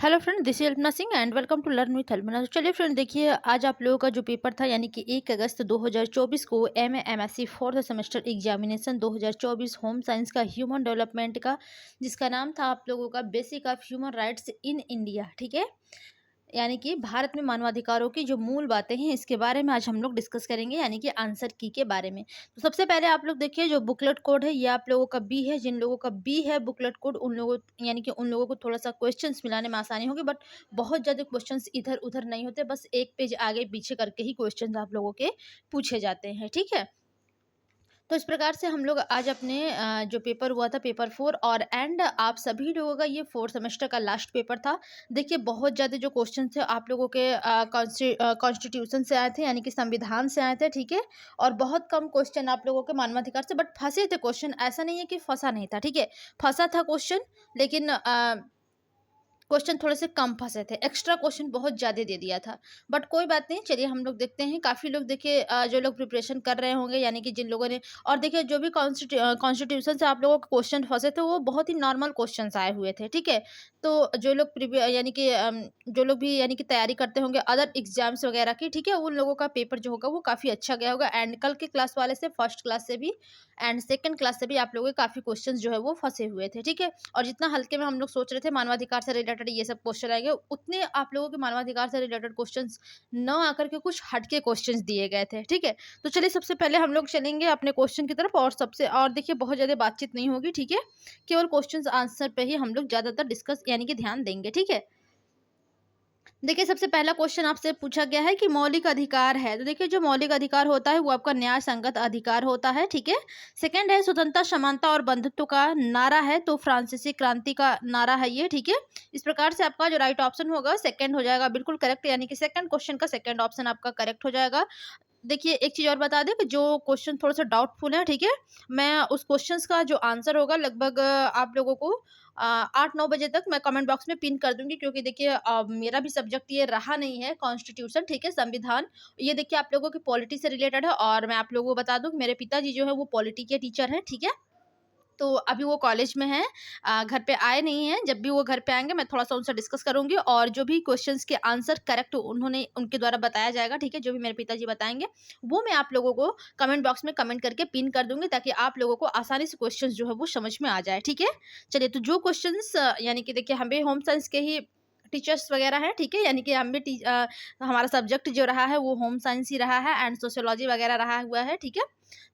Hello friend, this is Alpana Singh and welcome to learn with Alpana. तो चलिए friend, देखिए आज आप लोगों का जो पेपर था यानी कि 1 अगस्त 2024 को MSc fourth semester examination 2024 home science का ह्यूमन डेवलपमेंट का, जिसका नाम था आप लोगों का basic of human rights in India. ठीक है, यानी कि भारत में मानवाधिकारों की जो मूल बातें हैं इसके बारे में आज हम लोग डिस्कस करेंगे, यानी कि आंसर की के बारे में। तो सबसे पहले आप लोग देखिए, जो बुकलेट कोड है ये आप लोगों का बी है। जिन लोगों का बी है बुकलेट कोड, उन लोगों यानी कि उन लोगों को थोड़ा सा क्वेश्चंस मिलाने में आसानी होगी, बट बहुत ज़्यादा क्वेश्चंस इधर उधर नहीं होते, बस एक पेज आगे पीछे करके ही क्वेश्चंस आप लोगों के पूछे जाते हैं। ठीक है, तो इस प्रकार से हम लोग आज अपने जो पेपर हुआ था पेपर 4 और एंड आप सभी लोगों का ये 4 सेमेस्टर का लास्ट पेपर था। देखिए बहुत ज़्यादा जो क्वेश्चन थे आप लोगों के कॉन्स्टिट्यूशन से आए थे, यानी कि संविधान से आए थे। ठीक है, और बहुत कम क्वेश्चन आप लोगों के मानवाधिकार से, बट फंसे थे क्वेश्चन, ऐसा नहीं है कि फंसा नहीं था। ठीक है, फंसा था क्वेश्चन, लेकिन क्वेश्चन थोड़े से कम फंसे थे, एक्स्ट्रा क्वेश्चन बहुत ज़्यादा दे दिया था। बट कोई बात नहीं, चलिए हम लोग देखते हैं। काफ़ी लोग देखिए जो लोग प्रिपरेशन कर रहे होंगे, यानी कि जिन लोगों ने, और देखिए जो भी कॉन्स्टिट्यूशन से आप लोगों को क्वेश्चन फंसे थे वो बहुत ही नॉर्मल क्वेश्चन आए हुए थे। ठीक है, तो जो लोग यानी कि जो लोग भी यानी कि तैयारी करते होंगे अदर एग्जाम्स वगैरह की, ठीक है, उन लोगों का पेपर जो होगा वो काफ़ी अच्छा गया होगा। एंड कल के क्लास वाले से, फर्स्ट क्लास से भी एंड सेकंड क्लास से भी आप लोगों के काफ़ी क्वेश्चन जो है वो फंसे हुए थे। ठीक है, और जितना हल्के में हम लोग सोच रहे थे मानवाधिकार से रिलेटेड ये सब क्वेश्चन आएंगे, उतने आप लोगों के मानवाधिकार से रिलेटेड क्वेश्चंस न आकर के कुछ हटके क्वेश्चंस दिए गए थे। ठीक है, तो चलिए सबसे पहले हम लोग चलेंगे अपने क्वेश्चन की तरफ, और सबसे और देखिए बहुत ज़्यादा बातचीत नहीं होगी। ठीक है, केवल क्वेश्चंस आंसर पे ही हम लोग ज़्यादातर डिस्कस यानी कि ध्यान देंगे। ठीक है, देखिए सबसे पहला क्वेश्चन आपसे पूछा गया है कि मौलिक अधिकार है, तो देखिए जो मौलिक अधिकार होता है वो आपका न्याय संगत अधिकार होता है। ठीक है, सेकंड है स्वतंत्रता, समानता और बंधुत्व का नारा है, तो फ्रांसीसी क्रांति का नारा है ये। ठीक है, इस प्रकार से आपका जो राइट ऑप्शन होगा सेकंड हो जाएगा, बिल्कुल करेक्ट, यानी कि सेकंड क्वेश्चन का सेकंड ऑप्शन आपका करेक्ट हो जाएगा। देखिए एक चीज़ और बता दें कि जो क्वेश्चन थोड़ा सा डाउटफुल है, ठीक है, मैं उस क्वेश्चंस का जो आंसर होगा लगभग आप लोगों को 8-9 बजे तक मैं कमेंट बॉक्स में पिन कर दूँगी, क्योंकि देखिए मेरा भी सब्जेक्ट ये रहा नहीं है कॉन्स्टिट्यूशन, ठीक है, संविधान। ये देखिए आप लोगों की पॉलिटी से रिलेटेड है, और मैं आप लोगों को बता दूँ कि मेरे पिताजी जो है वो पॉलिटी के टीचर हैं। ठीक है, तो अभी वो कॉलेज में हैं, घर पे आए नहीं हैं। जब भी वो घर पे आएँगे मैं थोड़ा-सा उनसे डिस्कस करूँगी, और जो भी क्वेश्चंस के आंसर करेक्ट उन्होंने उनके द्वारा बताया जाएगा, ठीक है? जो भी मेरे पिताजी बताएँगे, वो मैं आप लोगों को कमेंट बॉक्स में कमेंट करके पिन कर दूँगी, ताकि आप लोगों को आसानी से क्वेश्चंस जो है वो समझ में आ जाए, ठीक है? चलिए, तो जो क्वेश्चंस यानी कि देखिए हम भी होम साइंस के ही टीचर्स वगैरह हैं, ठीक है? यानी कि हम भी हमारा सब्जेक्ट जो रहा है वो होम साइंस ही रहा है, एंड सोशियोलॉजी वगैरह रहा हुआ है, ठीक है?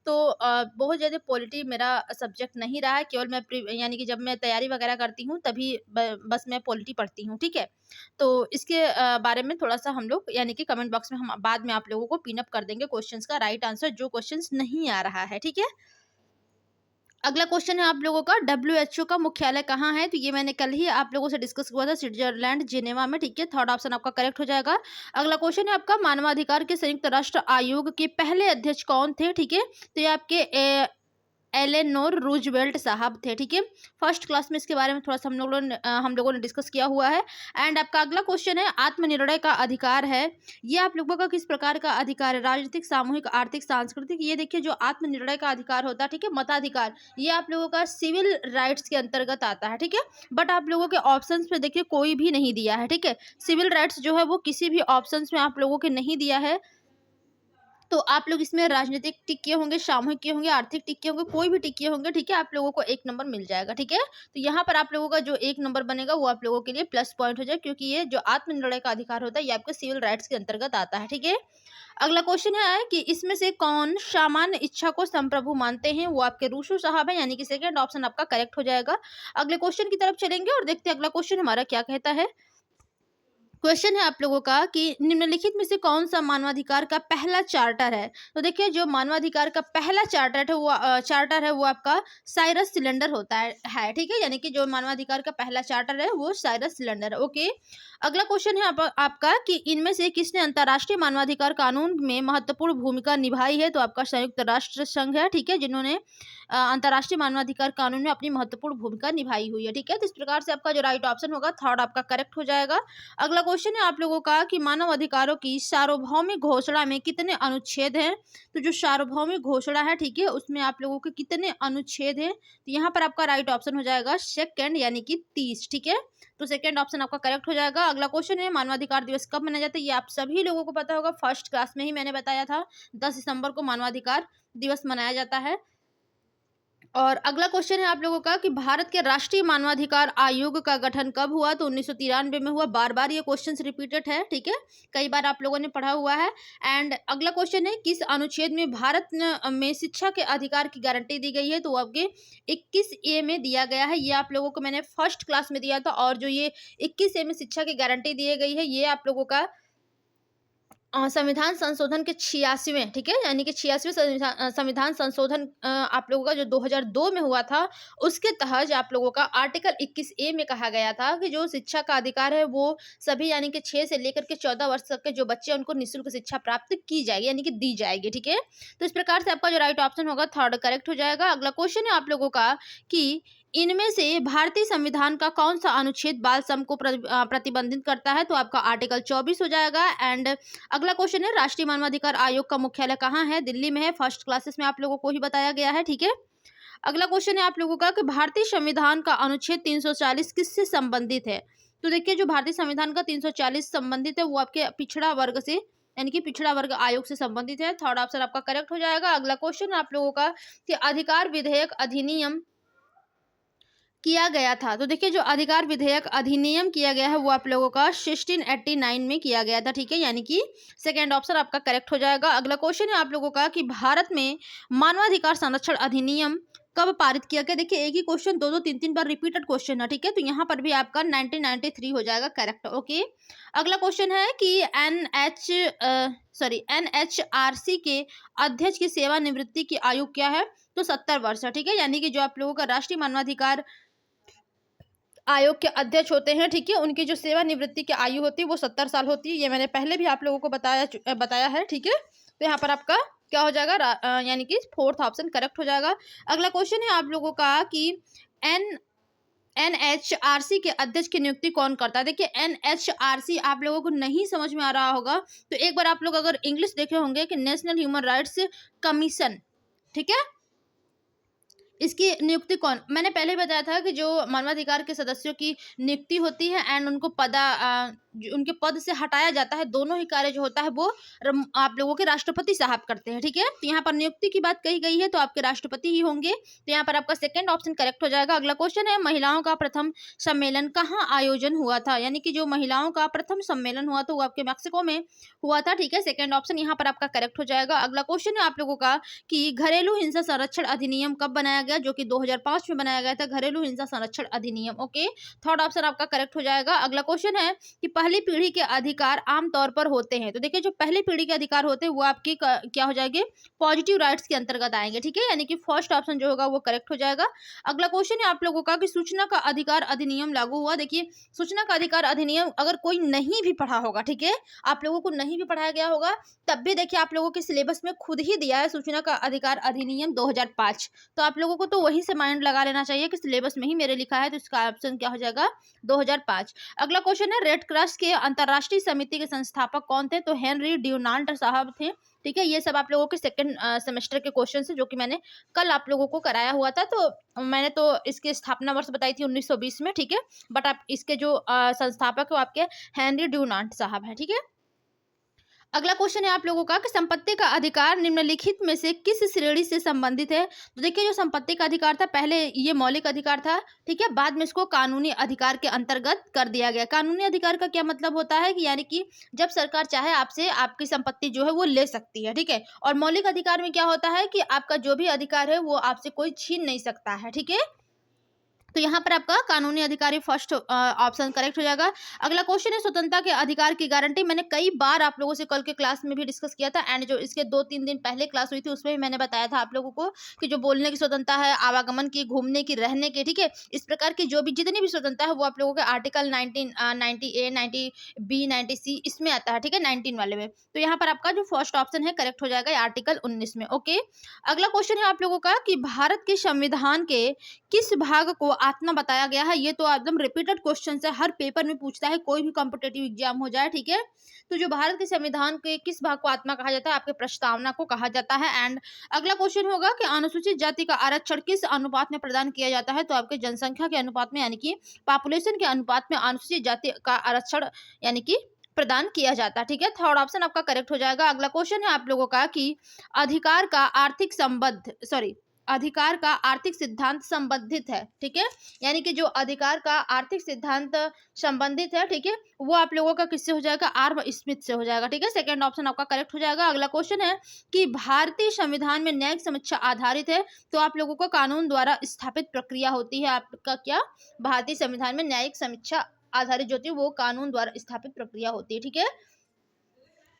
तो बहुत ज़्यादा पॉलिटी मेरा सब्जेक्ट नहीं रहा है, केवल मैं यानी कि जब मैं तैयारी वगैरह करती हूँ तभी बस मैं पॉलिटी पढ़ती हूँ। ठीक है, तो इसके बारे में थोड़ा सा हम लोग यानी कि कमेंट बॉक्स में हम बाद में आप लोगों को पिन अप कर देंगे क्वेश्चंस का राइट आंसर, जो क्वेश्चंस नहीं आ रहा है। ठीक है, अगला क्वेश्चन है आप लोगों का, डब्ल्यूएचओ का मुख्यालय कहाँ है? तो ये मैंने कल ही आप लोगों से डिस्कस हुआ था, स्विट्जरलैंड जिनेवा में। ठीक है, थर्ड ऑप्शन आपका करेक्ट हो जाएगा। अगला क्वेश्चन है आपका, मानवाधिकार के संयुक्त राष्ट्र आयोग के पहले अध्यक्ष कौन थे? ठीक है, तो ये आपके एलेनोर रूजवेल्ट साहब थे। ठीक है, फर्स्ट क्लास में इसके बारे में थोड़ा सा हम लोगों ने डिस्कस किया हुआ है। एंड आपका अगला क्वेश्चन है, आत्मनिर्णय का अधिकार है, ये आप लोगों का किस प्रकार का अधिकार है? राजनीतिक, सामूहिक, आर्थिक, सांस्कृतिक। ये देखिए जो आत्मनिर्णय का अधिकार होता है, ठीक है, मताधिकार, ये आप लोगों का सिविल राइट्स के अंतर्गत आता है। ठीक है, बट आप लोगों के ऑप्शंस में देखिए कोई भी नहीं दिया है। ठीक है, सिविल राइट्स जो है वो किसी भी ऑप्शंस में आप लोगों के नहीं दिया है। तो आप लोग इसमें राजनीतिक टिक किए होंगे, सामूहिक किए होंगे, आर्थिक टिक किए होंगे, कोई भी टिक किए होंगे, ठीक है, आप लोगों को 1 नंबर मिल जाएगा। ठीक है, तो यहाँ पर आप लोगों का जो 1 नंबर बनेगा वो आप लोगों के लिए प्लस पॉइंट हो जाए, क्योंकि ये जो आत्मनिर्णय का अधिकार होता है ये आपके सिविल राइट्स के अंतर्गत आता है। ठीक है, अगला क्वेश्चन है कि इसमें से कौन सामान्य इच्छा को संप्रभु मानते हैं? वो आपके रूसो साहब हैं, यानी कि सेकंड ऑप्शन आपका करेक्ट हो जाएगा। अगले क्वेश्चन की तरफ चलेंगे और देखते हैं अगला क्वेश्चन हमारा क्या कहता है। क्वेश्चन है आप लोगों का कि निम्नलिखित में से कौन सा मानवाधिकार का पहला चार्टर है? तो देखिए जो मानवाधिकार का पहला चार्टर है वो आपका साइरस सिलेंडर होता है। ठीक है, यानी कि जो मानवाधिकार का पहला चार्टर है वो साइरस सिलेंडर है। ओके, अगला क्वेश्चन है आपका कि इनमें से किसने अंतर्राष्ट्रीय मानवाधिकार कानून में महत्वपूर्ण भूमिका निभाई है? तो आपका संयुक्त राष्ट्र संघ है, ठीक है, जिन्होंने अंतर्राष्ट्रीय मानवाधिकार कानून में अपनी महत्वपूर्ण भूमिका निभाई हुई है। ठीक है, तो इस प्रकार से आपका जो राइट ऑप्शन होगा थर्ड आपका करेक्ट हो जाएगा। अगला क्वेश्चन है आप लोगों का कि मानव अधिकारों की सार्वभौमिक घोषणा में कितने अनुच्छेद हैं? तो जो सार्वभौमिक घोषणा है, ठीक है, उसमें आप लोगों के कितने अनुच्छेद हैं? तो यहाँ पर आपका राइट ऑप्शन हो जाएगा सेकंड, यानी कि 30, ठीक है। तो सेकंड ऑप्शन आपका करेक्ट हो जाएगा। अगला क्वेश्चन है मानवाधिकार दिवस कब मनाया जाता है? ये आप सभी लोगों को पता होगा, फर्स्ट क्लास में ही मैंने बताया था, 10 दिसंबर को मानवाधिकार दिवस मनाया जाता है। और अगला क्वेश्चन है आप लोगों का कि भारत के राष्ट्रीय मानवाधिकार आयोग का गठन कब हुआ? तो 1993 में हुआ। बार बार ये क्वेश्चन रिपीटेड है, ठीक है, कई बार आप लोगों ने पढ़ा हुआ है। एंड अगला क्वेश्चन है किस अनुच्छेद में भारत में शिक्षा के अधिकार की गारंटी दी गई है? तो आपके 21A में दिया गया है। ये आप लोगों को मैंने फर्स्ट क्लास में दिया था। और जो ये 21A में शिक्षा की गारंटी दी गई है, ये आप लोगों का संविधान संशोधन के 86वें, ठीक है, यानी कि 86वें संविधान संशोधन आप लोगों का जो 2002 में हुआ था, उसके तहत आप लोगों का आर्टिकल 21A में कहा गया था कि जो शिक्षा का अधिकार है वो सभी, यानी कि 6 से लेकर के 14 वर्ष तक के जो बच्चे हैं उनको निःशुल्क शिक्षा प्राप्त की जाएगी, यानी कि दी जाएगी, ठीक है। तो इस प्रकार से आपका जो राइट ऑप्शन होगा थर्ड करेक्ट हो जाएगा। अगला क्वेश्चन है आप लोगों का कि इनमें से भारतीय संविधान का कौन सा अनुच्छेद बाल श्रम को प्रतिबंधित करता है? तो आपका आर्टिकल 24 हो जाएगा। एंड अगला क्वेश्चन है राष्ट्रीय मानवाधिकार आयोग का मुख्यालय कहाँ है? दिल्ली में है। फर्स्ट क्लासेस में आप लोगों को ही बताया गया है, ठीक है। अगला क्वेश्चन है आप लोगों का कि भारतीय संविधान का अनुच्छेद 340 किससे संबंधित है? तो देखिए जो भारतीय संविधान का 340 संबंधित है वो आपके पिछड़ा वर्ग से, यानी कि पिछड़ा वर्ग आयोग से संबंधित है। थर्ड ऑप्शन आपका करेक्ट हो जाएगा। अगला क्वेश्चन आप लोगों का कि अधिकार विधेयक अधिनियम किया गया था। तो देखिए जो अधिकार विधेयक अधिनियम किया गया है वो आप लोगों का 1689 में किया गया था, ठीक है, यानी कि सेकंड ऑप्शन आपका करेक्ट हो जाएगा। अगला क्वेश्चन है आप लोगों का कि भारत में मानवाधिकार संरक्षण अधिनियम कब पारित किया गया? देखिए एक ही क्वेश्चन दो दो तीन तीन बार रिपीटेड क्वेश्चन है, ठीक है, तो यहाँ पर भी आपका 1993 हो जाएगा करेक्ट, ओके। अगला क्वेश्चन है कि NHRC के अध्यक्ष की सेवानिवृत्ति की आयु क्या है? तो 70 वर्ष है, ठीक है, यानी कि जो आप लोगों का राष्ट्रीय मानवाधिकार आयोग के अध्यक्ष होते हैं, ठीक है, उनकी जो सेवानिवृत्ति की आयु होती है वो 70 साल होती है। ये मैंने पहले भी आप लोगों को बताया है, ठीक है। तो यहाँ पर आपका क्या हो जाएगा, यानी कि फोर्थ ऑप्शन करेक्ट हो जाएगा। अगला क्वेश्चन है आप लोगों का कि NHRC के अध्यक्ष की नियुक्ति कौन करता है? देखिए NHRC आप लोगों को नहीं समझ में आ रहा होगा तो एक बार आप लोग अगर इंग्लिश देखे होंगे कि नेशनल ह्यूमन राइट्स कमीशन, ठीक है, इसकी नियुक्ति कौन, मैंने पहले ही बताया था कि जो मानवाधिकार के सदस्यों की नियुक्ति होती है एंड उनको उनके पद से हटाया जाता है, दोनों ही कार्य जो होता है वो आप लोगों के राष्ट्रपति साहब करते हैं, ठीक है। तो यहाँ पर नियुक्ति की बात कही गई है तो आपके राष्ट्रपति ही होंगे। तो यहाँ पर आपका सेकंड ऑप्शन करेक्ट हो जाएगा। अगला क्वेश्चन है महिलाओं का प्रथम सम्मेलन कहाँ आयोजन हुआ था? यानी कि जो महिलाओं का प्रथम सम्मेलन हुआ था वो आपके मैक्सिको में हुआ था, ठीक है, सेकंड ऑप्शन यहाँ पर आपका करेक्ट हो जाएगा। अगला क्वेश्चन है आप लोगों का कि घरेलू हिंसा संरक्षण अधिनियम कब बनाया गया? जो कि 2005 में बनाया गया था, घरेलू हिंसा संरक्षण अधिनियम, ओके। थर्ड ऑप्शन आपका करेक्ट हो जाएगा। अगला क्वेश्चन है कि पहली पीढ़ी के अधिकार आमतौर पर होते हैं। तो देखिए जो पहली पीढ़ी के अधिकार होते हैं वो आपके क्या हो जाएंगे? पॉजिटिव राइट्स के अंतर्गत आएंगे, ठीक है, यानी कि फर्स्ट ऑप्शन जो होगा वो करेक्ट हो जाएगा। अगला क्वेश्चन है आप लोगों का कि सूचना का अधिकार अधिनियम लागू हुआ। देखिए सूचना का अधिकार अधिनियम अगर कोई नहीं भी पढ़ा होगा, ठीक है, आप लोगों को नहीं भी पढ़ाया गया होगा तब भी देखिए आप लोगों के सिलेबस में खुद ही दिया है सूचना का अधिकार अधिनियम 2005, तो आप लोगों को तो वहीं से माइंड लगा लेना चाहिए कि सिलेबस में ही मेरे लिखा है, तो इसका ऑप्शन क्या हो जाएगा? 2005। अगला क्वेश्चन है रेड क्रॉस के अंतरराष्ट्रीय समिति के संस्थापक कौन थे? तो हेनरी ड्यूनाल्ट साहब थे, ठीक है। ये सब आप लोगों के सेकंड सेमेस्टर के क्वेश्चन है जो कि मैंने कल आप लोगों को कराया हुआ था। तो मैंने तो इसकी स्थापना वर्ष बताई थी 1920 में, ठीक है, बट आप इसके जो संस्थापक है वो आपके हेनरी ड्यूनाल्ट साहब है, ठीक है। अगला क्वेश्चन है आप लोगों का कि संपत्ति का अधिकार निम्नलिखित में से किस श्रेणी से संबंधित है? तो देखिए जो संपत्ति का अधिकार था पहले ये मौलिक अधिकार था, ठीक है, बाद में इसको कानूनी अधिकार के अंतर्गत कर दिया गया। कानूनी अधिकार का क्या मतलब होता है कि यानी कि जब सरकार चाहे आपसे आपकी संपत्ति जो है वो ले सकती है, ठीक है। और मौलिक अधिकार में क्या होता है कि आपका जो भी अधिकार है वो आपसे कोई छीन नहीं सकता है, ठीक है। तो यहाँ पर आपका कानूनी अधिकारी फर्स्ट ऑप्शन करेक्ट हो जाएगा। अगला क्वेश्चन है स्वतंत्रता के अधिकार की गारंटी। मैंने कई बार आप लोगों से कल के क्लास में भी डिस्कस किया था एंड जो इसके 2-3 दिन पहले क्लास हुई थी उसमें भी मैंने बताया था आप लोगों को कि जो बोलने की स्वतंत्रता है, आवागमन की, घूमने की, रहने की, ठीक है, इस प्रकार की जो भी जितनी भी स्वतंत्रता है वो आप लोगों के आर्टिकल 90A 90B 90C इसमें आता है, ठीक है, 19 वाले में। तो यहाँ पर आपका जो फर्स्ट ऑप्शन है करेक्ट हो जाएगा आर्टिकल 19 में, ओके। अगला क्वेश्चन है आप लोगों का कि भारत के संविधान के किस भाग को आत्मा बताया गया है। ये तो एकदम रिपीटेड क्वेश्चन है, हर पेपर में पूछता है, कोई भी कॉम्पिटेटिव एग्जाम हो जाए, ठीक है। तो जो भारत के संविधान के किस भाग को आत्मा कहा जाता है? आपके प्रस्तावना को कहा जाता है। एंड अगला क्वेश्चन होगा कि अनुसूचित जाति का आरक्षण किस अनुपात में प्रदान किया जाता है? तो आपके जनसंख्या के अनुपात में, यानी कि पॉपुलेशन के अनुपात में अनुसूचित जाति का आरक्षण यानी कि प्रदान किया जाता है, ठीक है। थर्ड ऑप्शन आपका करेक्ट हो जाएगा। अगला क्वेश्चन है आप लोगों का कि अधिकार का आर्थिक संबद्ध अधिकार का आर्थिक सिद्धांत संबंधित है, ठीक है। यानी कि जो अधिकार का आर्थिक सिद्धांत संबंधित है, ठीक है, वो आप लोगों का किससे हो जाएगा? आर्म स्मिथ से हो जाएगा, ठीक है। सेकंड ऑप्शन आपका करेक्ट हो जाएगा। अगला क्वेश्चन है कि भारतीय संविधान में न्यायिक समीक्षा आधारित है, तो आप लोगों को कानून द्वारा स्थापित प्रक्रिया होती है आपका क्या? भारतीय संविधान में न्यायिक समीक्षा आधारित जो होती है वो कानून द्वारा स्थापित प्रक्रिया होती है, ठीक है।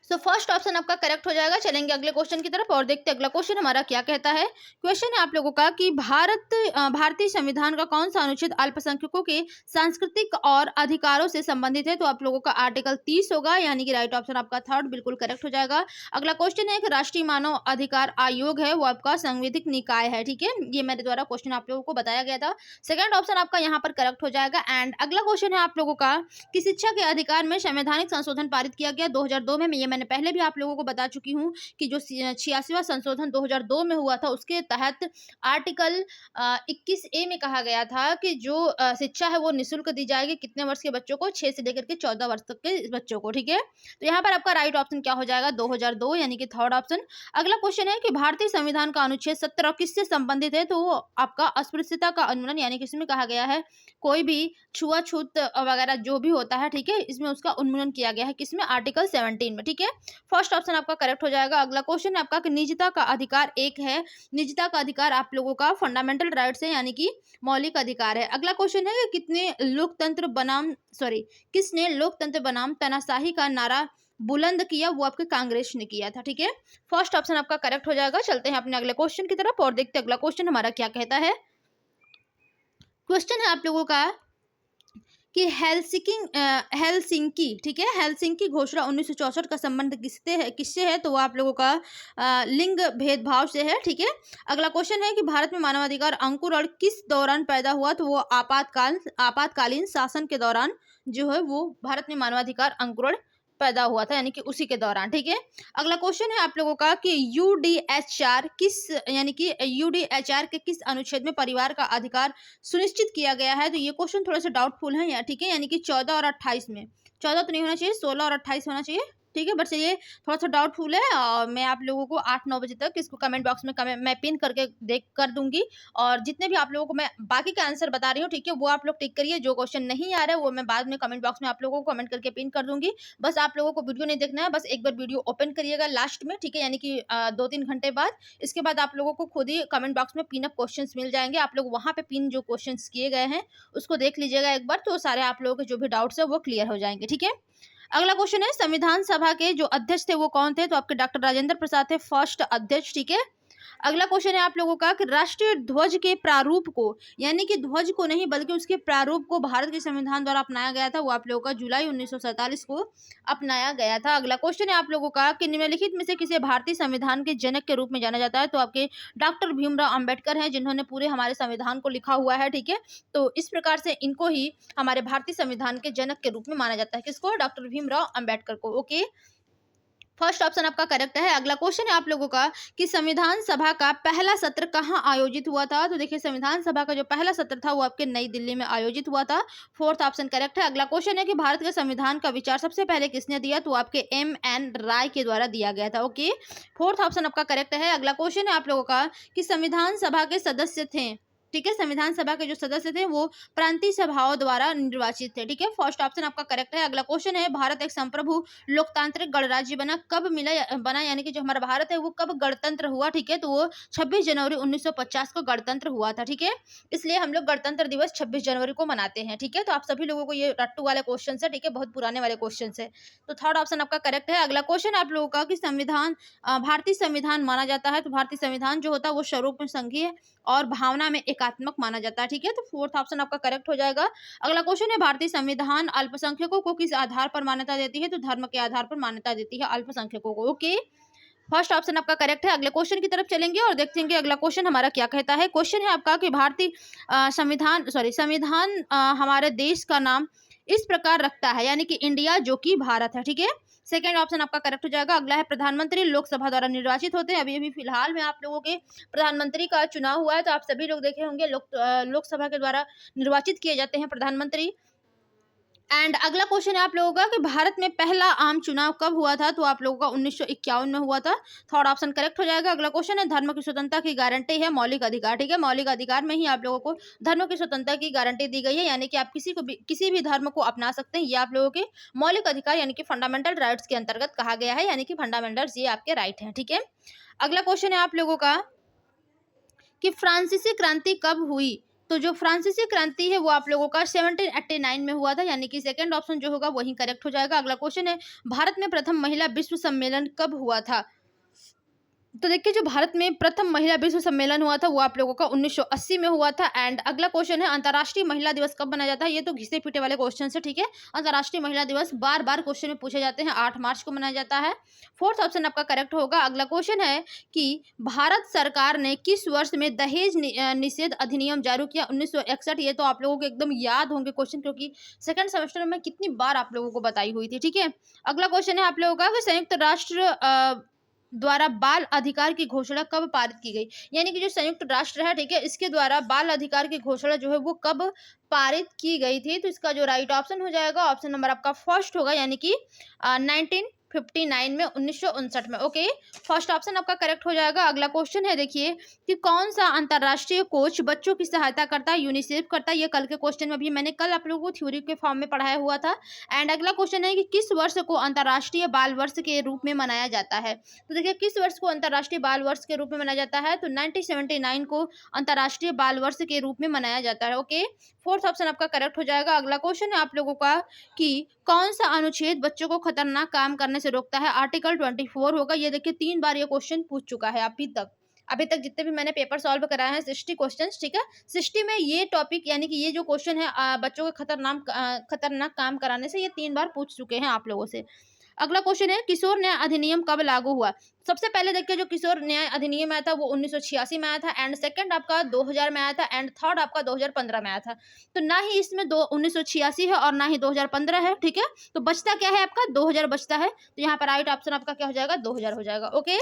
सो फर्स्ट ऑप्शन आपका करेक्ट हो जाएगा। चलेंगे अगले क्वेश्चन की तरफ और देखते हैं अगला क्वेश्चन हमारा क्या कहता है। क्वेश्चन है आप लोगों का कि भारतीय संविधान का कौन सा अनुच्छेद अल्पसंख्यकों के सांस्कृतिक और अधिकारों से संबंधित है? तो आप लोगों का आर्टिकल 30 होगा, यानी कि राइट ऑप्शन आपका थर्ड बिल्कुल करेक्ट हो जाएगा। अगला क्वेश्चन है कि राष्ट्रीय मानव अधिकार आयोग है वो आपका संवैधानिक निकाय है, ठीक है। ये मेरे द्वारा क्वेश्चन आप लोगों को बताया गया था। सेकंड ऑप्शन आपका यहाँ पर करेक्ट हो जाएगा। एंड अगला क्वेश्चन है आप लोगों का कि शिक्षा के अधिकार में संवैधानिक संशोधन पारित किया गया 2002 में। ये मैंने पहले भी आप लोगों को बता चुकी हूँ कि जो 86वां संशोधन 2002 में हुआ था उसके तहत आर्टिकल 21A में कहा गया था कि जो शिक्षा है वो निःशुल्क दी जाएगी। कितने वर्ष के बच्चों को? 6 से लेकर के 14 वर्ष तक के बच्चों को, ठीक है। तो यहाँ पर आपका राइट ऑप्शन क्या हो जाएगा? 2002, यानी कि थर्ड ऑप्शन। अगला क्वेश्चन है कि भारतीय संविधान का अनुच्छेद 17 किससे संबंधित है? तो वो आपका अस्पृश्यता का उन्मूलन, यानी कि इसमें कहा गया है कोई भी छुआछूत वगैरह जो भी होता है, ठीक है, इसमें उसका उन्मूलन किया गया है। किसमें? आर्टिकल 17 में, ठीक है। फर्स्ट ऑप्शन आपका करेक्ट हो जाएगा। अगला क्वेश्चन है आपका कि निजता का अधिकार एक है। निजता का अधिकार आप लोगों का फंडामेंटल राइट्स है, यानी कि मौलिक अधिकार है। अगला क्वेश्चन है कि किसने लोकतंत्र बनाम तानाशाही का नारा बुलंद किया? वो आपके कांग्रेस ने किया था, ठीक है। फर्स्ट ऑप्शन आपका करेक्ट हो जाएगा। चलते हैं अपने अगले क्वेश्चन की तरफ और देखते हैं अगला क्वेश्चन हमारा क्या कहता है। क्वेश्चन है आप लोगों का कि हेलसिंकी, ठीक है, हेलसिंकी घोषणा 1964 का संबंध किससे है? तो वो आप लोगों का लिंग भेदभाव से है, ठीक है। अगला क्वेश्चन है कि भारत में मानवाधिकार अंकुरण किस दौरान पैदा हुआ? तो वो आपातकालीन शासन के दौरान जो है वो भारत में मानवाधिकार अंकुरण पैदा हुआ था, यानी कि उसी के दौरान, ठीक है। अगला क्वेश्चन है आप लोगों का कि यूडीएचआर के किस अनुच्छेद में परिवार का अधिकार सुनिश्चित किया गया है? तो ये क्वेश्चन थोड़ा सा डाउटफुल है यार, ठीक है, यानी कि 14 और 28 में। 14 तो नहीं होना चाहिए, 16 और 28 होना चाहिए, ठीक है। बट ये थोड़ा सा डाउटफुल है और मैं आप लोगों को 8-9 बजे तक इसको कमेंट बॉक्स में मैं पिन करके कर दूंगी। और जितने भी आप लोगों को मैं बाकी का आंसर बता रही हूँ, ठीक है, वो आप लोग टिक करिए। जो क्वेश्चन नहीं आ रहा है वो मैं बाद में कमेंट बॉक्स में आप लोगों को कमेंट करके पिन कर दूंगी। बस आप लोगों को वीडियो नहीं देखना है, बस एक बार वीडियो ओपन करिएगा लास्ट में, ठीक है, यानी कि 2-3 घंटे बाद। इसके बाद आप लोगों को खुद ही कमेंट बॉक्स में पिन अप क्वेश्चन मिल जाएंगे। आप लोग वहाँ पे पिन जो क्वेश्चन किए गए हैं उसको देख लीजिएगा एक बार, तो सारे आप लोगों के जो भी डाउट्स है वो क्लियर हो जाएंगे, ठीक है। अगला क्वेश्चन है संविधान सभा के जो अध्यक्ष थे वो कौन थे? तो आपके डॉक्टर राजेंद्र प्रसाद थे फर्स्ट अध्यक्ष, ठीक है। अगला क्वेश्चन है आप लोगों का कि राष्ट्रीय ध्वज के प्रारूप को, यानी कि ध्वज को नहीं बल्कि उसके प्रारूप को भारत के संविधान द्वारा अपनाया गया था, वो आप लोगों का जुलाई 1947 को अपनाया गया था। अगला क्वेश्चन है आप लोगों का कि निम्नलिखित में से किसे भारतीय संविधान के जनक के रूप में जाना जाता है? तो आपके डॉक्टर भीमराव अंबेडकर हैं, जिन्होंने पूरे हमारे संविधान को लिखा हुआ है, ठीक है। तो इस प्रकार से इनको ही हमारे भारतीय संविधान के जनक के रूप में माना जाता है। किसको? डॉक्टर भीमराव अंबेडकर को, ओके। फर्स्ट ऑप्शन आपका करेक्ट है। अगला क्वेश्चन है आप लोगों का कि संविधान सभा का पहला सत्र कहाँ आयोजित हुआ था? तो देखिए संविधान सभा का जो पहला सत्र था वो आपके नई दिल्ली में आयोजित हुआ था। फोर्थ ऑप्शन करेक्ट है। अगला क्वेश्चन है कि भारत के संविधान का विचार सबसे पहले किसने दिया? तो आपके MN राय के द्वारा दिया गया था, ओके। फोर्थ ऑप्शन आपका करेक्ट है। अगला क्वेश्चन है आप लोगों का कि संविधान सभा के सदस्य थे, ठीक है, संविधान सभा के जो सदस्य थे वो प्रांतीय सभाओं द्वारा निर्वाचित थे, ठीक है। फर्स्ट ऑप्शन आपका करेक्ट है। अगला क्वेश्चन है भारत एक संप्रभु लोकतांत्रिक गणराज्य बना, यानी कि जो हमारा भारत है वो कब गणतंत्र हुआ? ठीक है, तो वो 26 जनवरी 1950 को गणतंत्र हुआ था, ठीक है। इसलिए हम लोग गणतंत्र दिवस 26 जनवरी को मनाते हैं, ठीक है। तो आप सभी लोगों को ये रट्टू वाले क्वेश्चन है, ठीक है, बहुत पुराने वाले क्वेश्चन है। तो थर्ड ऑप्शन आपका करेक्ट है। अगला क्वेश्चन आप लोगों का कि भारतीय संविधान माना जाता है, तो भारतीय संविधान जो होता है वो स्वरूप में संघीय और भावना में एकात्मक माना जाता है, ठीक है। तो फोर्थ ऑप्शन आपका करेक्ट हो जाएगा। अगला क्वेश्चन है भारतीय संविधान अल्पसंख्यकों को किस आधार पर मान्यता देती है? तो धर्म के आधार पर मान्यता देती है अल्पसंख्यकों को, ओके। फर्स्ट ऑप्शन आपका करेक्ट है। अगले क्वेश्चन की तरफ चलेंगे और देखते हैं कि अगला क्वेश्चन हमारा क्या कहता है। क्वेश्चन है आपका कि भारतीय संविधान हमारे देश का नाम इस प्रकार रखता है, यानी कि इंडिया जो कि भारत है, ठीक है। सेकंड ऑप्शन आपका करेक्ट हो जाएगा। अगला है प्रधानमंत्री लोकसभा द्वारा निर्वाचित होते हैं। अभी अभी फिलहाल में आप लोगों के प्रधानमंत्री का चुनाव हुआ है, तो आप सभी लोग देखे होंगे लोकसभा के द्वारा निर्वाचित किए जाते हैं प्रधानमंत्री। एंड अगला क्वेश्चन है आप लोगों का कि भारत में पहला आम चुनाव कब हुआ था, तो आप लोगों का 1951 में हुआ था। थर्ड ऑप्शन करेक्ट हो जाएगा। अगला क्वेश्चन है धर्म की स्वतंत्रता की गारंटी है मौलिक अधिकार, ठीक है। मौलिक अधिकार में ही आप लोगों को धर्म की स्वतंत्रता की गारंटी दी गई है, यानी कि आप किसी भी धर्म को अपना सकते हैं। ये आप लोगों के मौलिक अधिकार यानी कि फंडामेंटल राइट्स के अंतर्गत कहा गया है, यानी कि फंडामेंटल्स ये आपके राइट हैं, ठीक है। अगला क्वेश्चन है आप लोगों का कि फ्रांसीसी क्रांति कब हुई, तो जो फ्रांसीसी क्रांति है वो आप लोगों का 1789 में हुआ था, यानी कि सेकंड ऑप्शन जो होगा वही करेक्ट हो जाएगा। अगला क्वेश्चन है भारत में प्रथम महिला विश्व सम्मेलन कब हुआ था, तो देखिए जो भारत में प्रथम महिला विश्व सम्मेलन हुआ था वो आप लोगों का 1980 में हुआ था। एंड अगला क्वेश्चन है अंतर्राष्ट्रीय महिला दिवस कब मनाया जाता है, ये तो घिसे पीटे वाले क्वेश्चन है, ठीक है। अंतर्राष्ट्रीय महिला दिवस बार बार क्वेश्चन में पूछे जाते हैं, 8 मार्च को मनाया जाता है। फोर्थ ऑप्शन आपका करेक्ट होगा। अगला क्वेश्चन है कि भारत सरकार ने किस वर्ष में दहेज निषेध अधिनियम जारी किया, 1961। ये तो आप लोगों को एकदम याद होंगे क्वेश्चन, क्योंकि सेकंड सेमेस्टर में कितनी बार आप लोगों को बताई हुई थी, ठीक है। अगला क्वेश्चन है आप लोगों का कि संयुक्त राष्ट्र द्वारा बाल अधिकार की घोषणा कब पारित की गई, यानी कि जो संयुक्त राष्ट्र है, ठीक है, इसके द्वारा बाल अधिकार की घोषणा जो है वो कब पारित की गई थी, तो इसका जो राइट ऑप्शन हो जाएगा ऑप्शन नंबर आपका फर्स्ट होगा, यानी कि 1959 में 1959 में। ओके, फर्स्ट ऑप्शन आपका करेक्ट हो जाएगा। अगला क्वेश्चन है देखिए कि कौन सा अंतर्राष्ट्रीय कोच बच्चों की सहायता करता है, यूनिसेफ करता है। ये कल के क्वेश्चन में भी मैंने कल आप लोगों को थ्योरी के फॉर्म में पढ़ाया हुआ था। एंड अगला क्वेश्चन है कि किस वर्ष को अंतर्राष्ट्रीय बाल वर्ष के रूप में मनाया जाता है, तो देखिए किस वर्ष को अंतर्राष्ट्रीय बाल वर्ष के रूप में मनाया जाता है, तो 1979 को अंतर्राष्ट्रीय बाल वर्ष के रूप में मनाया जाता है। ओके, फोर्थ ऑप्शन आपका करेक्ट हो जाएगा। अगला क्वेश्चन है आप लोगों का कि कौन सा अनुच्छेद बच्चों को खतरनाक काम करने से रोकता है, आर्टिकल 24 होगा। ये देखिए 3 बार ये क्वेश्चन पूछ चुका है अभी तक जितने भी मैंने पेपर सॉल्व कराए हैं 60 क्वेश्चंस, ठीक है। 60 में ये टॉपिक यानी कि ये जो क्वेश्चन है बच्चों को खतरनाक काम कराने से, ये 3 बार पूछ चुके हैं आप लोगों से। अगला क्वेश्चन है किशोर न्याय अधिनियम कब लागू हुआ, सबसे पहले देखिए जो किशोर न्याय अधिनियम आया था वो 1986 में आया था। एंड सेकंड आपका 2000 में आया था। एंड थर्ड आपका 2015 में आया था। तो ना ही इसमें 1986 है और ना ही 2015 है, ठीक है। तो बचता क्या है आपका 2000 बचता है, तो यहाँ पर राइट ऑप्शन आपका क्या हो जाएगा 2000 हो जाएगा। ओके,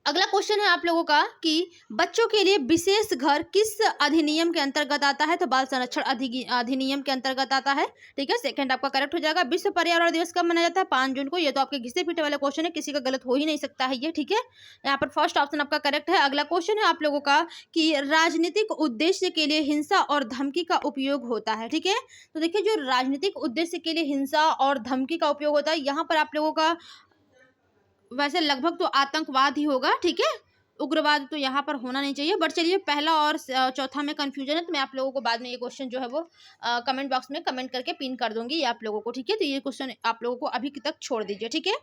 अगला क्वेश्चन है आप लोगों का कि बच्चों के लिए विशेष घर किस अधिनियम के अंतर्गत आता है, तो बाल संरक्षण अधिनियम के अंतर्गत आता है, ठीक है। सेकंड आपका करेक्ट हो जाएगा। विश्व पर्यावरण दिवस कब मनाया जाता है, 5 जून को। ये तो आपके घिसे पीटे वाला क्वेश्चन है, किसी का गलत हो ही नहीं सकता है ये, ठीक है। यहाँ पर फर्स्ट ऑप्शन आपका करेक्ट है। अगला क्वेश्चन है आप लोगों का कि राजनीतिक उद्देश्य के लिए हिंसा और धमकी का उपयोग होता है, ठीक है। तो देखिए जो राजनीतिक उद्देश्य के लिए हिंसा और धमकी का उपयोग होता है, यहाँ पर आप लोगों का वैसे लगभग तो आतंकवाद ही होगा, ठीक है। उग्रवाद तो यहाँ पर होना नहीं चाहिए, बट चलिए पहला और चौथा में कंफ्यूजन है, तो मैं आप लोगों को बाद में ये क्वेश्चन जो है वो कमेंट बॉक्स में कमेंट करके पिन कर दूंगी ये आप लोगों को, ठीक है। तो ये क्वेश्चन आप लोगों को अभी तक छोड़ दीजिए, ठीक है।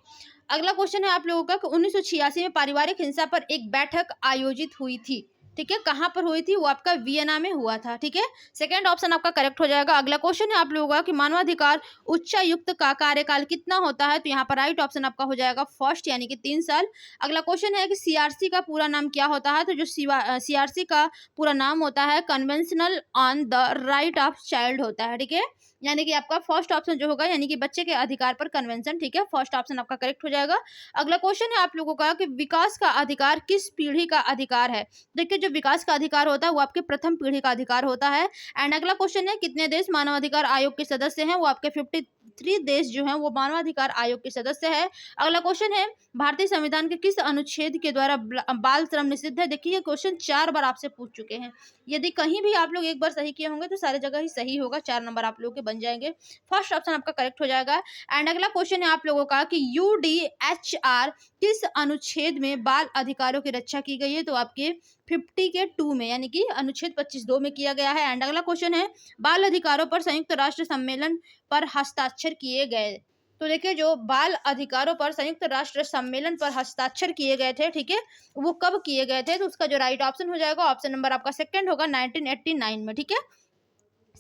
अगला क्वेश्चन है आप लोगों का 1986 में पारिवारिक हिंसा पर एक बैठक आयोजित हुई थी, ठीक है। कहाँ पर हुई थी, वो आपका वियना में हुआ था, ठीक है। सेकंड ऑप्शन आपका करेक्ट हो जाएगा। अगला क्वेश्चन है आप लोगों का कि मानवाधिकार उच्चायुक्त का कार्यकाल कितना होता है, तो यहाँ पर राइट ऑप्शन आपका हो जाएगा फर्स्ट, यानी कि 3 साल। अगला क्वेश्चन है कि सीआरसी का पूरा नाम क्या होता है, तो जो सीआरसी का पूरा नाम होता है conventional on the right of child होता है, ठीक है। यानी कि आपका फर्स्ट ऑप्शन जो होगा यानी कि बच्चे के अधिकार पर कन्वेंशन, ठीक है। फर्स्ट ऑप्शन आपका करेक्ट हो जाएगा। अगला क्वेश्चन है आप लोगों का कि विकास का अधिकार किस पीढ़ी का अधिकार है, देखिए जो विकास का अधिकार होता है वो आपके प्रथम पीढ़ी का अधिकार होता है। एंड अगला क्वेश्चन है कितने देश मानवाधिकार आयोग के सदस्य हैं, वो आपके 53 देश जो हैं वो मानवाधिकार आयोग के सदस्य है। अगला क्वेश्चन है भारतीय संविधान के किस अनुच्छेद के द्वारा बाल श्रम निषिद्ध है, देखिए ये क्वेश्चन 4 बार आपसे पूछ चुके हैं। यदि कहीं भी आप लोग एक बार सही किए होंगे तो सारी जगह ही सही होगा, 4 नंबर आप लोगों के बन जाएंगे। फर्स्ट ऑप्शन आपका करेक्ट हो जाएगा। एंड अगला क्वेश्चन है आप लोगों का कि यूडीएचआर किस अनुच्छेद में बाल अधिकारों की रक्षा की गई है, तो आपके 50 के 2 में यानी कि अनुच्छेद 25(2) में किया गया है। एंड अगला क्वेश्चन है बाल अधिकारों पर संयुक्त राष्ट्र सम्मेलन पर हस्ताक्षर किए गए, तो देखिए जो बाल अधिकारों पर संयुक्त राष्ट्र सम्मेलन पर हस्ताक्षर किए गए थे, ठीक है, वो कब किए गए थे, तो उसका जो राइट ऑप्शन हो जाएगा ऑप्शन नंबर आपका सेकंड होगा 1989 में, ठीक है।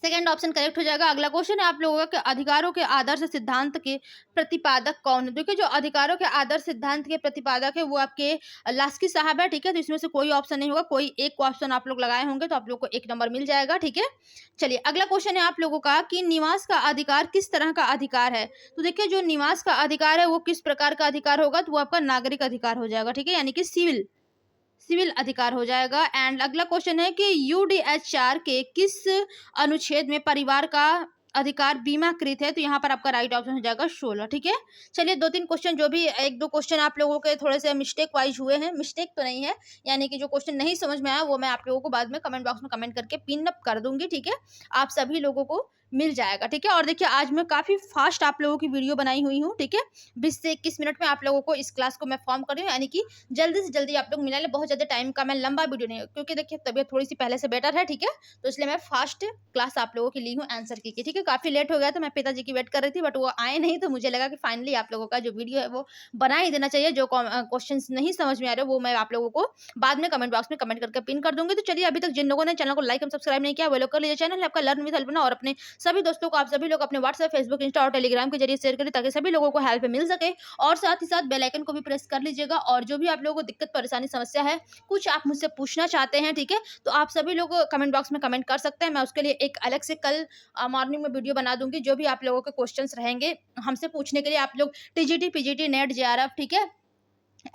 सेकंड ऑप्शन करेक्ट हो जाएगा। अगला क्वेश्चन है आप लोगों का कि अधिकारों के आदर्श सिद्धांत के प्रतिपादक कौन है? देखिए, जो अधिकारों के आदर्श सिद्धांत के प्रतिपादक है वो आपके लास्की साहब है, ठीक है। तो इसमें से कोई ऑप्शन नहीं होगा, कोई एक ऑप्शन आप लोग लगाए होंगे तो आप लोग को 1 नंबर मिल जाएगा, ठीक है। चलिए, अगला क्वेश्चन है आप लोगों का कि निवास का अधिकार किस तरह का अधिकार है? तो देखिए, जो निवास का अधिकार है वो किस प्रकार का अधिकार होगा? तो वो आपका नागरिक अधिकार हो जाएगा, ठीक है, यानी कि सिविल सिविल अधिकार हो जाएगा। एंड अगला क्वेश्चन है कि यूडीएचआर के किस अनुच्छेद में परिवार का अधिकार बीमाकृत है? तो यहाँ पर आपका राइट ऑप्शन हो जाएगा 16, ठीक है। चलिए, 2-3 क्वेश्चन, जो भी 1-2 क्वेश्चन आप लोगों के थोड़े से मिस्टेक वाइज हुए हैं, मिस्टेक तो नहीं है, यानी कि जो क्वेश्चन नहीं समझ में आया वो मैं आप लोगों को बाद में कमेंट बॉक्स में कमेंट करके पिन अप कर दूंगी, ठीक है। आप सभी लोगों को मिल जाएगा, ठीक है। और देखिए, आज मैं काफी फास्ट आप लोगों की वीडियो बनाई हुई हूँ, ठीक है। 20 से 21 मिनट में आप लोगों को इस क्लास को मैं फॉर्म कर रही हूँ, यानी कि जल्दी से जल्दी आप लोग मिला लें। बहुत ज़्यादा टाइम का मैं लंबा वीडियो नहीं, क्योंकि देखिए तबीयत थोड़ी सी पहले से बेटर है, ठीक है। तो इसलिए मैं फास्ट क्लास आप लोगों की ली हूँ आंसर की, ठीक है। काफ़ी लेट हो गया तो मैं पिताजी की वेट कर रही थी, बट वो आए नहीं, तो मुझे लगा कि फाइनली आप लोगों का जो वीडियो है वो बना ही देना चाहिए। जो क्वेश्चन नहीं समझ में आ रहे वो मैं आप लोगों को बाद में कमेंट बॉक्स में कमेंट करके पिन कर दूंगी। तो चलिए, अभी तक जिन लोगों ने चैनल को लाइक एंड सब्सक्राइब नहीं किया वो लोग कर लीजिए। चैनल है आपका लर्न विद हेल्प ना, और अपने सभी दोस्तों को आप सभी लोग अपने व्हाट्सएप, फेसबुक, इंस्टा और टेलीग्राम के जरिए शेयर करें, ताकि सभी लोगों को हेल्प मिल सके। और साथ ही साथ बेल आइकन को भी प्रेस कर लीजिएगा। और जो भी आप लोगों को दिक्कत, परेशानी, समस्या है, कुछ आप मुझसे पूछना चाहते हैं, ठीक है, तो आप सभी लोग कमेंट बॉक्स में कमेंट कर सकते हैं। मैं उसके लिए एक अलग से कल मॉर्निंग में वीडियो बना दूंगी। जो भी आप लोगों के क्वेश्चंस रहेंगे हमसे पूछने के लिए, आप लोग टीजीटी, पीजीटी, नेट, जेआरएफ, ठीक है,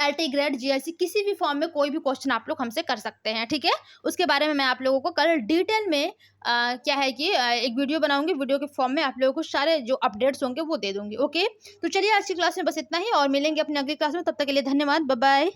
एलटी ग्रेड, जीएससी, किसी भी फॉर्म में कोई भी क्वेश्चन आप लोग हमसे कर सकते हैं, ठीक है। उसके बारे में मैं आप लोगों को कल डिटेल में क्या है कि एक वीडियो बनाऊंगी। वीडियो के फॉर्म में आप लोगों को सारे जो अपडेट्स होंगे वो दे दूंगी, ओके। तो चलिए, आज की क्लास में बस इतना ही, और मिलेंगे अपनी अगली क्लास में। तब तक के लिए धन्यवाद, बाय बाय।